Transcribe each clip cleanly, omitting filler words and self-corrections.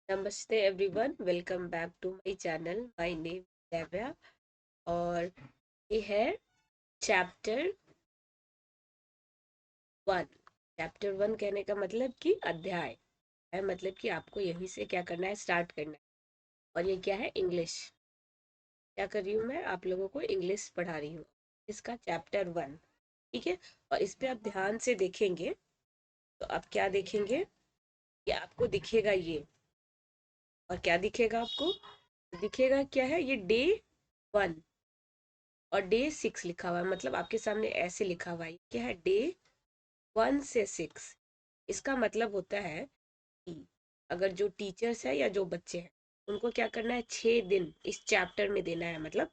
नमस्ते everyone, welcome back to my channel. My name Devya और ये है चैप्टर 1। चैप्टर 1 कहने का मतलब कि अध्याय है, मतलब कि आपको यहीं से क्या करना है, स्टार्ट करना है। और ये क्या है, इंग्लिश। क्या कर रही हूँ मैं, आप लोगों को इंग्लिश पढ़ा रही हूँ। इसका चैप्टर 1, ठीक है। और इस पे आप ध्यान से देखेंगे तो आप क्या देखेंगे कि आपको दिखेगा ये। और क्या दिखेगा आपको, दिखेगा क्या है, ये डे 1 और डे 6 लिखा हुआ है। मतलब आपके सामने ऐसे लिखा हुआ है, क्या है, डे 1 से 6। इसका मतलब होता है कि अगर जो टीचर्स है या जो बच्चे हैं, उनको क्या करना है, 6 दिन इस चैप्टर में देना है। मतलब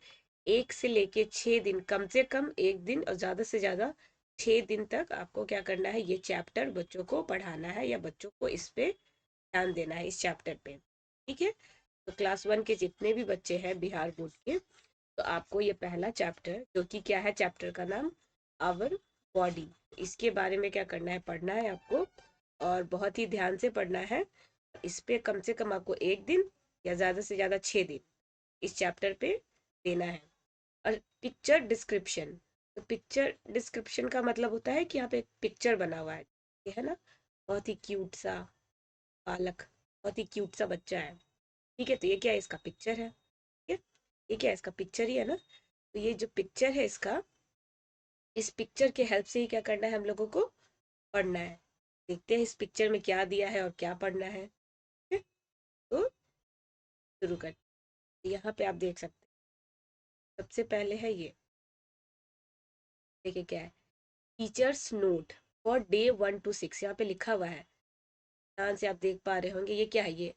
1 से लेके 6 दिन, कम से कम एक दिन और ज्यादा से ज्यादा 6 दिन तक आपको क्या करना है, ये चैप्टर बच्चों को पढ़ाना है या बच्चों को इस पे ध्यान देना है, इस चैप्टर पे, ठीक है। तो क्लास 1 के जितने भी बच्चे हैं बिहार बोर्ड के, तो आपको ये पहला चैप्टर, जो कि क्या है, चैप्टर का नाम आवर बॉडी, इसके बारे में क्या करना है, पढ़ना है आपको। और बहुत ही ध्यान से पढ़ना है। इस पे कम से कम आपको एक दिन या ज़्यादा से ज़्यादा 6 दिन इस चैप्टर पे देना है। और पिक्चर डिस्क्रिप्शन, तो पिक्चर डिस्क्रिप्शन का मतलब होता है कि यहाँ पे एक पिक्चर बना हुआ है, ये है ना, बहुत ही क्यूट सा बालक, बहुत ही क्यूट सा बच्चा है, ठीक है। तो ये क्या है, इसका पिक्चर है, ठीक है। ये क्या है, इसका पिक्चर ही है ना। तो ये जो पिक्चर है इसका, इस पिक्चर के हेल्प से ही क्या करना है, हम लोगों को पढ़ना है। देखते हैं इस पिक्चर में क्या दिया है और क्या पढ़ना है, ठीक है? तो शुरू कर, यहाँ पे आप देख सकते हैं सबसे पहले है ये, देखिए क्या है, teachers note for day 1 to 6, यहाँ पे लिखा हुआ है। ध्यान से आप देख पा रहे होंगे, ये क्या है, ये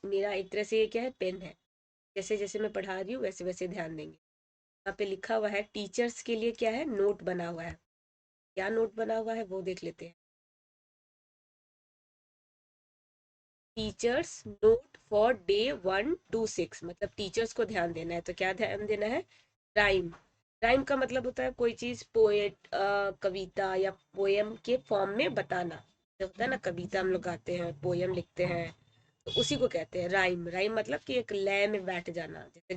मेरा एक तरह से ये क्या है, पेन है। जैसे जैसे मैं पढ़ा रही हूँ वैसे वैसे ध्यान देंगे। यहाँ पे लिखा हुआ है टीचर्स के लिए क्या है, नोट बना हुआ है। क्या नोट बना हुआ है वो देख लेते हैं। Teachers note for day 1 to 6, मतलब टीचर्स को ध्यान देना है। तो क्या ध्यान देना है, राइम। राइम का मतलब होता है कोई चीज, पोएट, कविता या पोयम के फॉर्म में बताना। जो होता है ना, कविता हम लोग गाते हैं, पोयम लिखते हैं, तो उसी को कहते हैं राइम। राइम मतलब कि एक लय में बैठ जाना। जैसे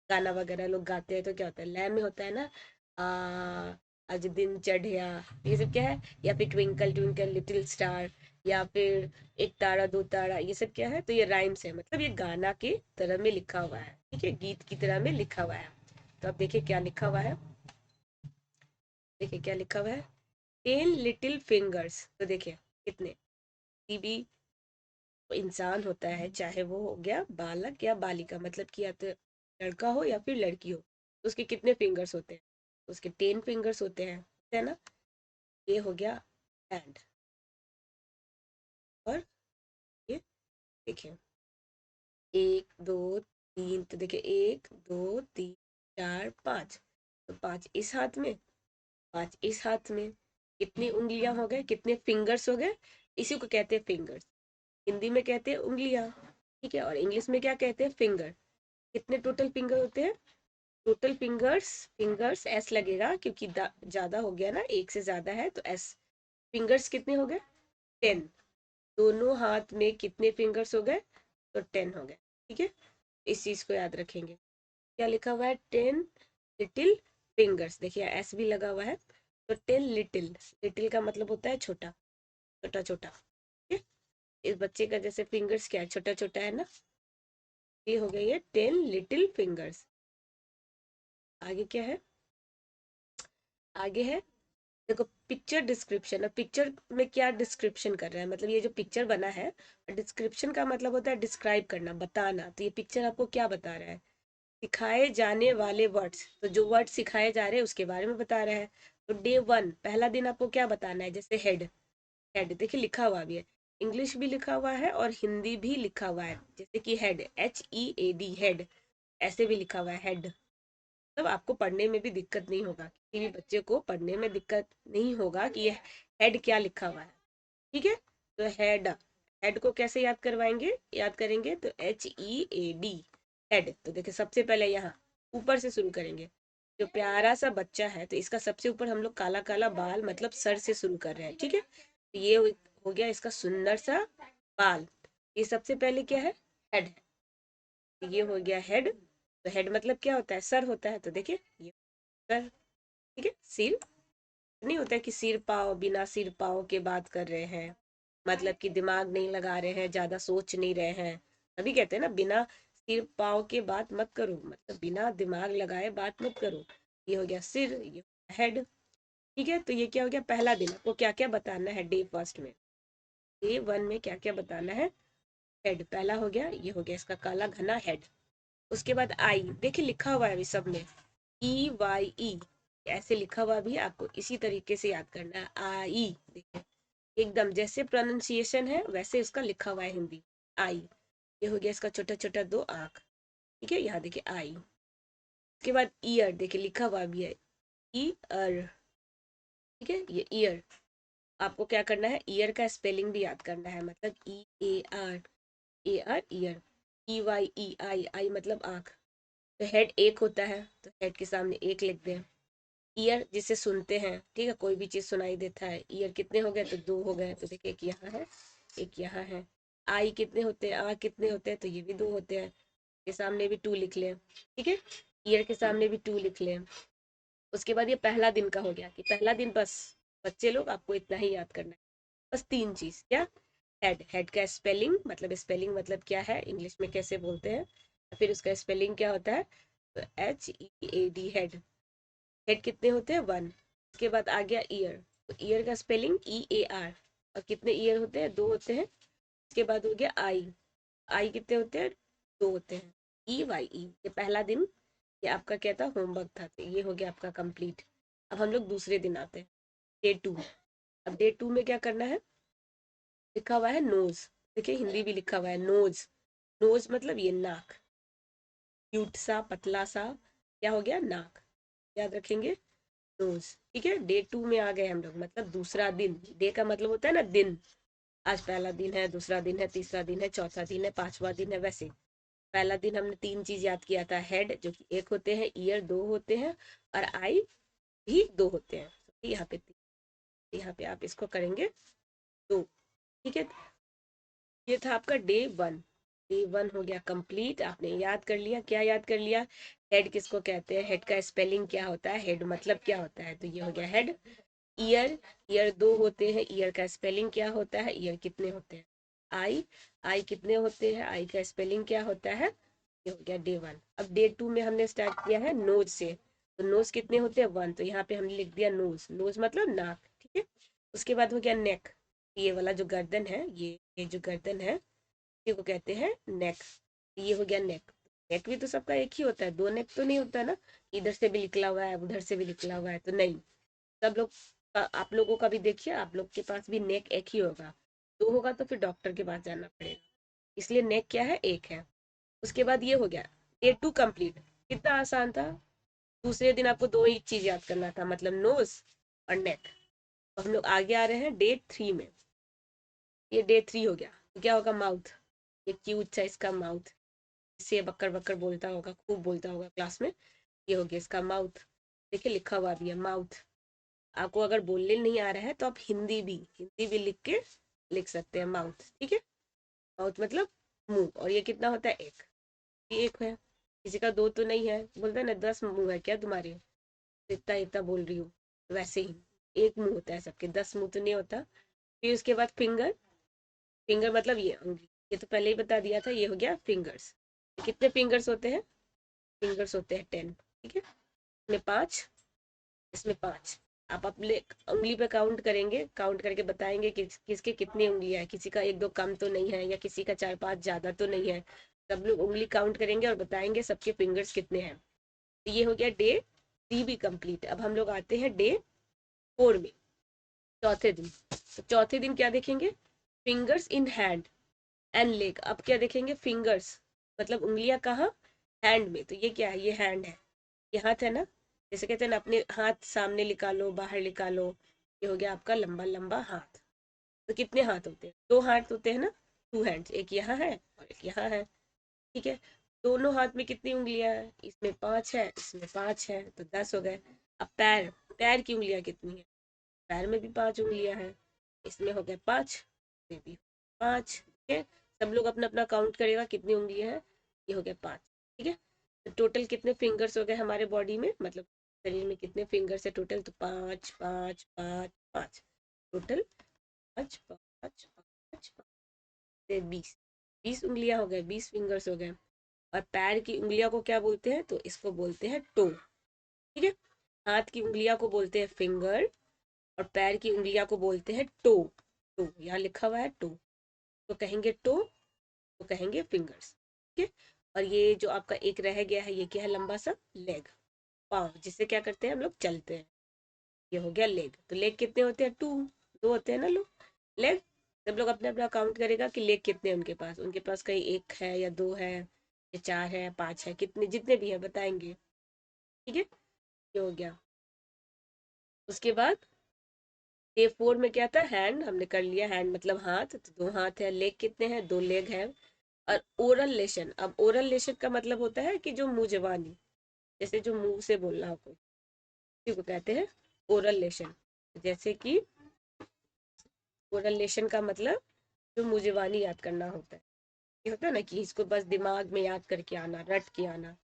गाना वगैरह लोग गाते हैं तो क्या होता है, लय में होता है ना। आ, आज दिन चढ़िया, ये सब क्या है, या फिर ट्विंकल ट्विंकल लिटिल स्टार, या फिर एक तारा दो तारा, ये सब क्या है, तो ये राइम्स है। मतलब ये गाना की तरह में लिखा हुआ है, ठीक है, गीत की तरह में लिखा हुआ है। तो अब देखिए क्या लिखा हुआ है, देखिए क्या लिखा हुआ है, 10 लिटिल फिंगर्स। तो देखिए कितने, किसी भी इंसान होता है, चाहे वो हो गया बालक या बालिका, मतलब कि या तो लड़का हो या फिर लड़की हो, तो उसके कितने फिंगर्स होते हैं, उसके 10 फिंगर्स होते हैं, है ना। ये हो गया हैंड। और ये देखिए, 1 2 3, तो देखिए 1 2 3 4 5, तो 5 इस हाथ में, 5 इस हाथ में, कितनी उंगलियां हो गए, कितने फिंगर्स हो गए, इसी को कहते हैं फिंगर्स। हिंदी में कहते हैं उंगलियां, ठीक है, और इंग्लिश में क्या कहते हैं, फिंगर। कितने टोटल फिंगर होते हैं, टोटल फिंगर्स, फिंगर्स एस लगेगा क्योंकि ज्यादा हो गया ना, एक से ज्यादा है तो एस। फिंगर्स कितने हो गए, 10। दोनों हाथ में कितने फिंगर्स हो गए, तो 10 हो गए, ठीक है। इस चीज को याद रखेंगे। क्या लिखा हुआ है, 10 लिटिल फिंगर्स, देखिए एस भी लगा हुआ है। तो 10 लिटिल, लिटिल का मतलब होता है छोटा, छोटा छोटा, ठीक है। इस बच्चे का जैसे फिंगर्स क्या है, छोटा छोटा है ना, ये हो गई है 10 लिटिल फिंगर्स। आगे क्या है, आगे है, देखो पिक्चर डिस्क्रिप्शन। और पिक्चर में क्या डिस्क्रिप्शन कर रहा है, मतलब ये जो पिक्चर बना है, डिस्क्रिप्शन का मतलब होता है डिस्क्राइब करना, बताना। तो ये पिक्चर आपको क्या बता रहा है, सिखाए जाने वाले वर्ड्स, तो जो वर्ड सिखाए जा रहे हैं उसके बारे में बता रहा है। तो डे 1 पहला दिन आपको क्या बताना है, जैसे हेड, हेड देखिए लिखा हुआ भी है, इंग्लिश भी लिखा हुआ है और हिंदी भी लिखा हुआ है। जैसे कि हेड, HEAD, हेड, ऐसे भी लिखा हुआ है हेड। मतलब आपको पढ़ने में भी दिक्कत नहीं होगा, किसी भी बच्चे को पढ़ने में दिक्कत नहीं होगा कि ये हेड क्या लिखा हुआ है, ठीक है। तो हेड, हेड को कैसे याद करवाएंगे, याद करेंगे तो HEAD, हेड। तो देखिए सबसे पहले यहाँ ऊपर से शुरू करेंगे। जो प्यारा सा बच्चा है तो इसका सबसे ऊपर हम लोग काला काला बाल, मतलब सर से शुरू कर रहे हैं, ठीक है। तो ये हो गया इसका सुंदर सा बाल। ये सबसे पहले क्या है, हेड है। तो ये हो गया हेड। तो हेड मतलब क्या होता है, सर होता है। तो देखिए ये सर, ठीक है। सिर नहीं होता है कि सिर पाओ, बिना सिर पाओ के बात कर रहे हैं, मतलब कि दिमाग नहीं लगा रहे हैं, ज्यादा सोच नहीं रहे हैं। अभी कहते हैं ना, बिना सिर पाओ के बात मत करो, मतलब बिना दिमाग लगाए बात मत करो। ये हो गया सिर, ये हेड। ठीक है, तो ये क्या हो गया, पहला दिन। आपको क्या क्या बताना है डे फर्स्ट में, डे वन में क्या क्या बताना है। हेड पहला हो गया, ये हो गया इसका काला घना हेड। उसके बाद आई, देखिए लिखा हुआ है अभी सब में, EYE, ऐसे लिखा हुआ भी है, आपको इसी तरीके से याद करना है। आई, देखिए एकदम जैसे प्रोनाउंसिएशन है वैसे इसका लिखा हुआ है हिंदी, आई। ये हो गया इसका छोटा छोटा दो आंख, ठीक है, यहाँ देखिए आई। उसके बाद ईयर, देखिए लिखा हुआ भी है, ईयर, ठीक है, ये ईयर। आपको क्या करना है, ईयर का स्पेलिंग भी याद करना है, मतलब EAR, AR ईयर। EYE, आई मतलब आंख। तो हेड एक होता है, तो हेड के सामने एक लिख दें। ईयर जिसे सुनते हैं, ठीक है, कोई भी चीज सुनाई देता है, ईयर कितने हो गए, तो दो हो गए, तो देखिए एक यहाँ है, एक यहाँ है। आई कितने होते हैं, आ कितने होते हैं, तो ये भी दो होते हैं, के सामने भी टू लिख लें, ठीक है, ईयर के सामने भी टू लिख लें। उसके बाद ये पहला दिन का हो गया, कि पहला दिन बस बच्चे लोग आपको इतना ही याद करना है, बस तीन चीज, क्या, हेड, हेड का स्पेलिंग, मतलब क्या है, इंग्लिश में कैसे बोलते हैं, फिर उसका स्पेलिंग क्या होता है, तो HEAD, हेड। हेड कितने होते हैं, वन। उसके बाद आ गया ईयर, तो ईयर का स्पेलिंग EAR, और कितने ईयर होते हैं, दो होते हैं। उसके बाद हो गया आई, आई कितने होते हैं, दो होते हैं। EYE, ये पहला दिन, ये आपका क्या था, होमवर्क था, तो ये हो गया आपका कंप्लीट। अब हम लोग दूसरे दिन आते हैं, डे टू। अब डे टू में क्या करना है, लिखा हुआ है नोज, देखिए हिंदी भी लिखा हुआ है नोज। नोज मतलब ये नाक, क्यूट सा पतला सा, क्या हो गया, नाक, याद रखेंगे, नोज। ठीक है, डे टू में आ गए हम लोग, मतलब दूसरा दिन। डे का मतलब होता है ना दिन, आज पहला दिन है, दूसरा दिन है, तीसरा दिन है, चौथा दिन है, पांचवा दिन है, वैसे पहला दिन हमने तीन चीज याद किया था, हेड जो कि एक होते हैं, ईयर दो होते हैं, और आई भी दो होते हैं। तो यहाँ पे यहाँ पे आप इसको करेंगे दो, ठीक है। ये था आपका डे वन। डे वन हो गया कंप्लीट, आपने याद कर लिया, क्या याद कर लिया, हेड किसको कहते हैं, हेड का स्पेलिंग क्या होता है, हेड मतलब क्या होता है, तो ये हो गया हेड। ईयर, ईयर दो होते हैं, ईयर का स्पेलिंग क्या होता है, ईयर कितने होते हैं। आई, आई कितने होते हैं, आई का स्पेलिंग क्या होता है। ये हो गया डे वन। अब डे टू में हमने स्टार्ट किया है नोज से, तो नोज कितने होते हैं, वन, तो यहाँ पे हमने लिख दिया नोज, नोज मतलब नाक, ठीक है। उसके बाद हो गया नेक, ये वाला जो गर्दन है, ये जो गर्दन है, इसी को कहते हैं नेक। ये हो गया नेक। नेक भी तो सबका एक ही होता है, दो नेक तो नहीं होता ना, इधर से भी निकला हुआ है, उधर से भी निकला हुआ है, तो नहीं। सब लोग आप लोगों का भी देखिए, आप लोग के पास भी नेक एक ही होगा, दो होगा तो फिर डॉक्टर के पास जाना पड़ेगा, इसलिए नेक क्या है, एक है। उसके बाद ये हो गया डे टू कंप्लीट। कितना आसान था, दूसरे दिन आपको दो ही चीज याद करना था, मतलब नोज और नेक। हम लोग आगे आ रहे हैं डे थ्री में। ये डे थ्री हो गया, तो क्या होगा, माउथ, ये क्यूट सा इसका माउथ, इससे बक्कर बक्कर बोलता होगा, खूब बोलता होगा क्लास में। ये हो गया इसका माउथ, देखिए लिखा हुआ भी है माउथ। आपको अगर बोलने नहीं आ रहा है तो आप हिंदी भी लिख के लिख सकते हैं माउथ, ठीक है। माउथ मतलब मुंह, और ये कितना होता है, एक, ये एक है, किसी का दो तो नहीं है, बोलता है ना 10 मुंह है क्या तुम्हारे, तो इतना इतना बोल रही हूँ, वैसे ही एक मुंह होता है सबके, 10 मुंह तो नहीं होता। फिर उसके बाद फिंगर, फिंगर मतलब ये उंगली, ये तो पहले ही बता दिया था, ये हो गया फिंगर्स। कितने फिंगर्स होते हैं, फिंगर्स होते हैं 10, ठीक है, इसमें पाँच, इसमें पाँच। आप अपने उंगली पे काउंट करेंगे, काउंट करके बताएंगे कि किसके कितनी उंगलियां है, किसी का एक दो कम तो नहीं है, या किसी का चार पांच ज्यादा तो नहीं है। सब लोग उंगली काउंट करेंगे और बताएंगे सबके फिंगर्स कितने हैं। तो ये हो गया डे थ्री भी कंप्लीट। अब हम लोग आते हैं डे फोर में, चौथे दिन। तो चौथे दिन क्या देखेंगे, fingers in hand and leg. अब क्या देखेंगे, फिंगर्स मतलब उंगलियां कहाँ, हैंड में, तो ये क्या है, ये हैंड है, ये हाथ है ना, जैसे कहते हैं ना अपने हाथ सामने निकालो बाहर निकालो, ये हो गया आपका लंबा लंबा हाथ। तो कितने हाथ होते हैं, दो हाथ होते हैं ना, टू हैंड्स, एक यहाँ है और एक यहाँ है, ठीक है। दोनों हाथ में कितनी उंगलियां हैं, इसमें पांच है, इसमें पांच है, तो 10 हो गए। अब पैर, पैर की उंगलियां कितनी है, पैर में भी पांच उंगलियां हैं, इसमें हो गए पांच, इसमें भी पांच, ठीक है। सब लोग अपना अपना काउंट करेगा कितनी उंगलियां हैं। ये हो गया 5। ठीक है, तो टोटल कितने फिंगर्स हो गए हमारे बॉडी में, मतलब शरीर में कितने फिंगर्स है टोटल, तो 5 5 5 5, टोटल 5 5 5 5 20 उंगलियां हो गए, 20 फिंगर्स हो गए। और पैर की उंगलियों को क्या बोलते हैं, तो इसको बोलते हैं टो। ठीक है, हाथ की उंगलियों को बोलते हैं फिंगर, और पैर की उंगलियों को बोलते हैं टो। टो यहाँ लिखा हुआ है टो, तो कहेंगे टो, तो कहेंगे फिंगर्स। ठीक है, और ये जो आपका एक रह गया है ये क्या है, लंबा सा लेग, पाँव, जिससे क्या करते हैं हम लोग, चलते हैं। ये हो गया लेग। तो लेग कितने होते हैं, 2, 2 होते हैं ना लोग लेग। सब लोग अपने अपना काउंट करेगा कि लेग कितने हैं उनके पास कहीं एक है या दो है या चार है, पांच है, कितने जितने भी है बताएंगे। ठीक है, ये हो गया। उसके बाद डे 4 में क्या था, हैंड हमने कर लिया, हैंड मतलब हाथ, तो 2 हाथ है। लेग कितने हैं, 2 लेग है। और ओरल लेशन, अब ओरल लेशन का मतलब होता है कि जो मुंह जबानी, जैसे जो मुंह से बोलना हो कोई, उसी को कहते हैं ओरल लेशन। जैसे कि ओरल लेशन का मतलब जो मुंह जबानी याद करना होता है, ये होता है ना कि इसको बस दिमाग में याद करके आना, रट के आना,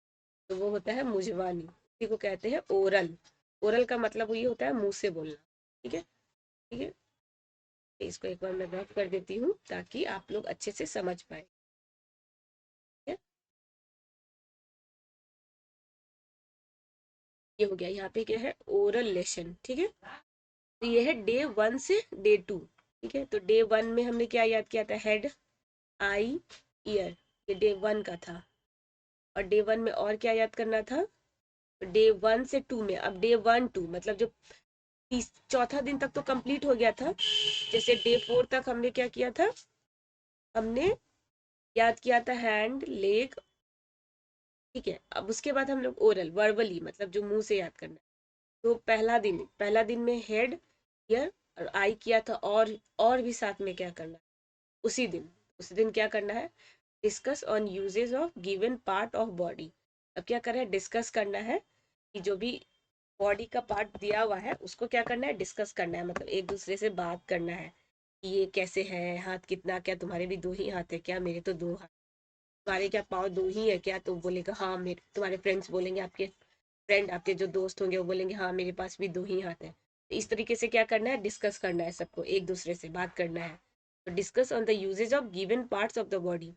तो वो होता है मुंह जबानी, इसी को कहते हैं ओरल। ओरल का मतलब ये होता है मुंह से बोलना। ठीक है, ठीक है, इसको एक बार मैं रफ कर देती हूँ ताकि आप लोग अच्छे से समझ पाए। ठीक है? ये हो गया, यहाँ पे क्या है, ओरल लेशन। ठीक है, तो ये है डे 1 से डे 2। ठीक है, तो डे 1 में हमने क्या याद किया था, हेड, आई, ईयर, ये डे 1 का था। और डे 1 में और क्या याद करना था, डे 1 से 2 में, अब डे 1 2 मतलब जो चौथा दिन तक तो कंप्लीट हो गया था। जैसे डे 4 तक हमने क्या किया था, हमने याद किया था हैंड, लेग। ठीक है, अब उसके बाद हम लोग ओरल, वर्बली मतलब जो मुंह से याद करना है। तो पहला दिन में हेड, ईयर और आई किया था, और भी साथ में क्या करना है उसी दिन क्या करना है, discuss on uses of given part of body. अब क्या करना है, डिस्कस करना है कि जो भी बॉडी का पार्ट दिया हुआ है उसको क्या करना है, डिस्कस करना है, मतलब एक दूसरे से बात करना है कि ये कैसे है, हाथ कितना, क्या तुम्हारे भी 2 ही हाथ है क्या, मेरे तो 2 हाथ, तुम्हारे क्या पाँव 2 ही है क्या, तो बोलेगा हाँ, मेरे, तुम्हारे फ्रेंड्स बोलेंगे, आपके फ्रेंड, आपके जो दोस्त होंगे वो बोलेंगे हाँ मेरे पास भी 2 ही हाथ है। तो इस तरीके से क्या करना है, डिस्कस करना है, सबको एक दूसरे से बात करना है। तो discuss on the usages of given parts of the body.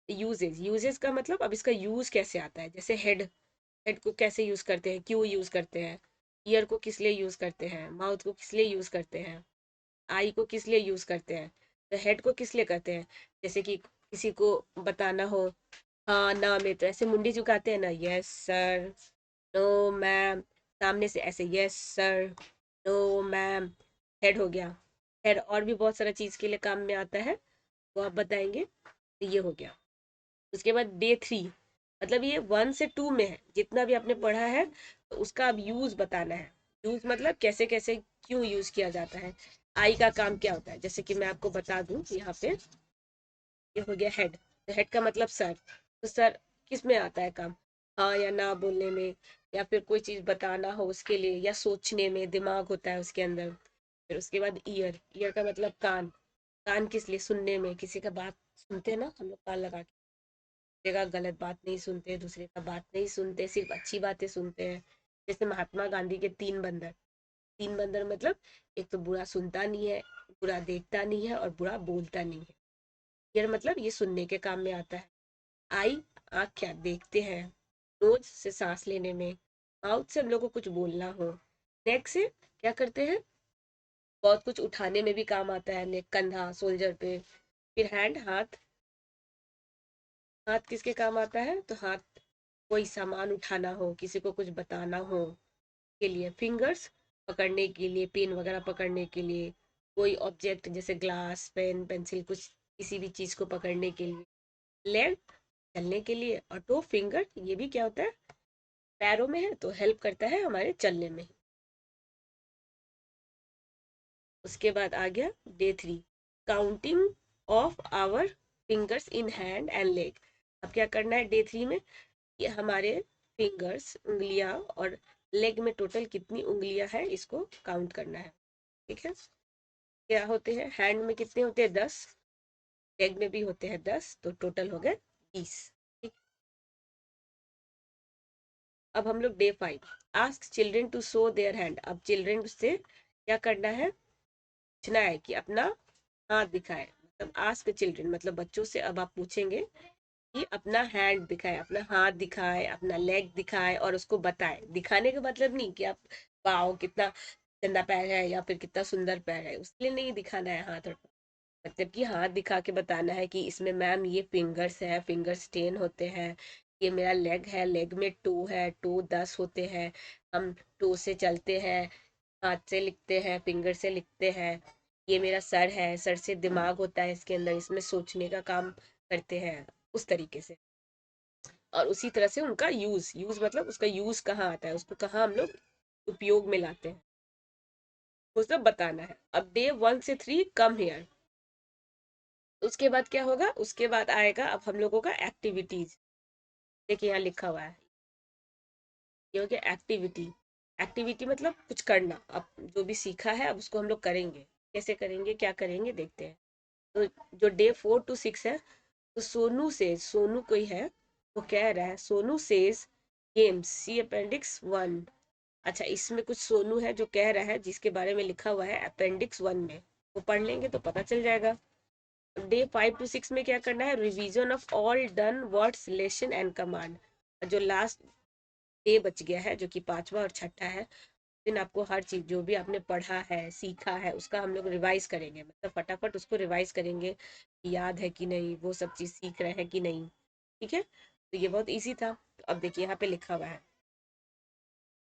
Usages का मतलब अब इसका यूज कैसे आता है, जैसे हेड, हेड को कैसे यूज करते हैं, क्यों यूज करते हैं, ईयर को किस लिए यूज करते हैं, माउथ को किस लिए यूज करते हैं, आई को किस लिए यूज करते हैं, तो हेड को किस लिए करते हैं, जैसे कि किसी को बताना हो, हाँ ना में, तो ऐसे मुंडी झुकाते हैं ना, यस सर, नो मैम, सामने से ऐसे yes sir, no ma'am, head हो गया। हेड और भी बहुत सारा चीज के लिए काम में आता है, वो आप बताएंगे। तो ये हो गया। उसके बाद डे 3, मतलब ये 1 से 2 में है, जितना भी आपने पढ़ा है तो उसका अब यूज बताना है। यूज मतलब कैसे कैसे, क्यों यूज किया जाता है, आई का काम क्या होता है, जैसे कि मैं आपको बता दूं यहाँ पे, ये हो गया हेड, तो हेड का मतलब सर, तो सर किस में आता है काम, हाँ या ना बोलने में, या फिर कोई चीज बताना हो उसके लिए, या सोचने में, दिमाग होता है उसके अंदर। फिर उसके बाद ईयर, ईयर का मतलब कान, कान किस लिए, सुनने में, किसी का बात सुनते हैं ना हम लोग कान लगा के, दूसरे का गलत बात नहीं सुनते, दूसरे का बात नहीं सुनते, सिर्फ अच्छी बातें सुनते हैं। जैसे महात्मा गांधी के 3 बंदर, 3 बंदर मतलब एक तो बुरा सुनता नहीं है, बुरा देखता नहीं है और बुरा बोलता नहीं है। ईयर मतलब ये सुनने के काम में आता है। आई, आँख क्या देखते हैं, नोज से सांस लेने में, माउथ से हम लोग को कुछ बोलना हो, नेक से क्या करते हैं, बहुत कुछ उठाने में भी काम आता है, नेक कंधा शोल्डर पे। फिर हैंड, हाथ, हाथ किसके काम आता है, तो हाथ कोई सामान उठाना हो, किसी को कुछ बताना हो के लिए। फिंगर्स पकड़ने के लिए, पेन वगैरह पकड़ने के लिए, कोई ऑब्जेक्ट जैसे ग्लास, पेन, पेंसिल, कुछ किसी भी चीज को पकड़ने के लिए। लेग चलने के लिए, और टो, फिंगर, ये भी क्या होता है, पैरों में है तो हेल्प करता है हमारे चलने में। उसके बाद आ गया day 3, counting of our fingers in hand and leg. अब क्या करना है डे 3 में, ये हमारे फिंगर्स, उंगलियां, और लेग में टोटल कितनी उंगलियां हैं इसको काउंट करना है। ठीक है, क्या होते हैं, हैंड में कितने होते हैं, 10, लेग में भी होते हैं 10, तो टोटल हो गए 20। ठीक। अब हम लोग day 5, ask children to show their hand. अब चिल्ड्रन से क्या करना है, पूछना है कि अपना हाथ दिखाए। मतलब आस्क चिल्ड्रन मतलब बच्चों से अब आप पूछेंगे कि अपना हैंड दिखाए, अपना हाथ दिखाए, अपना लेग दिखाए और उसको बताए। दिखाने का मतलब नहीं कि आप वाओ कितना गंदा पैर है या फिर कितना सुंदर पैर है, उसके लिए नहीं दिखाना है हाथ और मतलब कि हाथ दिखा के बताना है कि इसमें मैम ये फिंगर्स है, फिंगर्स 10 होते हैं। ये मेरा लेग है, लेग में टू है, टू 10 होते हैं। हम टू से चलते हैं, हाथ से लिखते हैं, फिंगर से लिखते हैं। ये मेरा सर है, सर से दिमाग होता है इसके अंदर, इसमें सोचने का काम करते हैं, उस तरीके से। और उसी तरह से उनका यूज, यूज मतलब उसका यूज कहाँ आता है, उसको कहाँ हम लोग उपयोग में लाते हैं, वो सब बताना है। अब डे 1 से 3 कम हेयर। उसके बाद क्या होगा, उसके बाद आएगा अब हम लोगों का एक्टिविटीज। देखिए यहाँ लिखा हुआ है, ये हो गया एक्टिविटी। एक्टिविटी मतलब कुछ करना। अब जो भी सीखा है अब उसको हम लोग करेंगे। कैसे करेंगे, क्या करेंगे, देखते हैं। तो जो डे 4 to 6 है, तो सोनू से, सोनू कोई है, वो कह रहा है सोनू सेज गेम्स सी अपेंडिक्स 1। अच्छा, इसमें कुछ सोनू है जो कह रहा है, जिसके बारे में लिखा हुआ है अपेंडिक्स 1 में, वो पढ़ लेंगे तो पता चल जाएगा। डे 5 to 6 में क्या करना है, revision of all done words lesson and command. जो लास्ट डे बच गया है, जो कि पांचवा और छठा है, दिन आपको हर चीज जो भी आपने पढ़ा है, सीखा है, उसका हम लोग रिवाइज करेंगे। मतलब फटाफट उसको रिवाइज करेंगे कि याद है कि नहीं, वो सब चीज सीख रहे हैं कि नहीं। ठीक है, तो ये बहुत इजी था। तो अब देखिए यहाँ पे लिखा हुआ है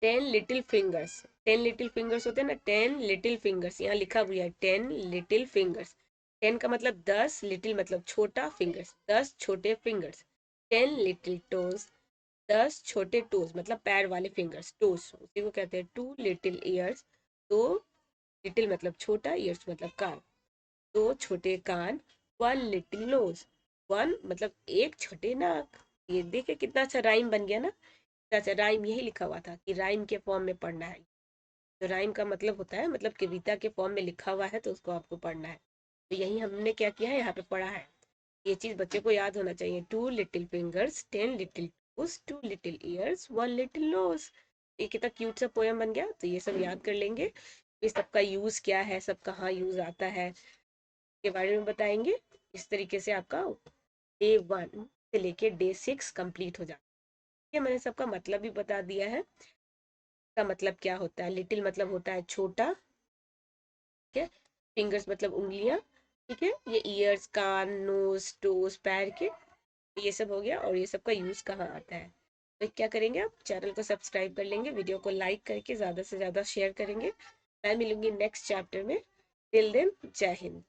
10 लिटिल फिंगर्स। 10 लिटिल फिंगर्स होते हैं ना, 10 लिटिल फिंगर्स, यहाँ लिखा हुआ है 10 लिटिल फिंगर्स। 10 का मतलब 10, लिटिल मतलब छोटा, फिंगर्स 10 छोटे फिंगर्स। 10 लिटिल टोज, 10 छोटे टोज मतलब पैर वाले फिंगर्स, टोज उसी को कहते हैं। 2 लिटिल ईयर्स, तो लिटिल मतलब छोटा, ईयर्स मतलब कान, दो छोटे कान। 1 लिटिल नोज, 1 मतलब एक छोटे नाक। ये देखिए कितना अच्छा राइम बन गया ना। अच्छा, राइम यही लिखा हुआ था कि राइम के फॉर्म में पढ़ना है। तो राइम का मतलब होता है, मतलब कविता के फॉर्म में लिखा हुआ है तो उसको आपको पढ़ना है। तो यही हमने क्या किया है, यहाँ पे पढ़ा है। ये चीज बच्चे को याद होना चाहिए। 2 little fingers, 10 little toes, 2 little ears, 1 little nose. ये कितना क्यूट सा पोयम बन गया। तो ये सब याद कर लेंगे। इस सब का यूज क्या है, सब कहाँ यूज आता है, के बारे में बताएंगे। इस तरीके से आपका डे 1 से लेके डे 6 कंप्लीट हो जाता है। ये मैंने सबका मतलब भी बता दिया है। का मतलब क्या होता है, लिटिल मतलब होता है छोटा, ठीक है। फिंगर्स मतलब उंगलियां, ठीक है। ये ईयर्स कान, नोज, टोज पैर के, ये सब हो गया। और ये सब का यूज कहाँ आता है। तो क्या करेंगे, आप चैनल को सब्सक्राइब कर लेंगे, वीडियो को लाइक करके ज्यादा से ज्यादा शेयर करेंगे। मैं मिलूंगी नेक्स्ट चैप्टर में। टिल देन, जय हिंद।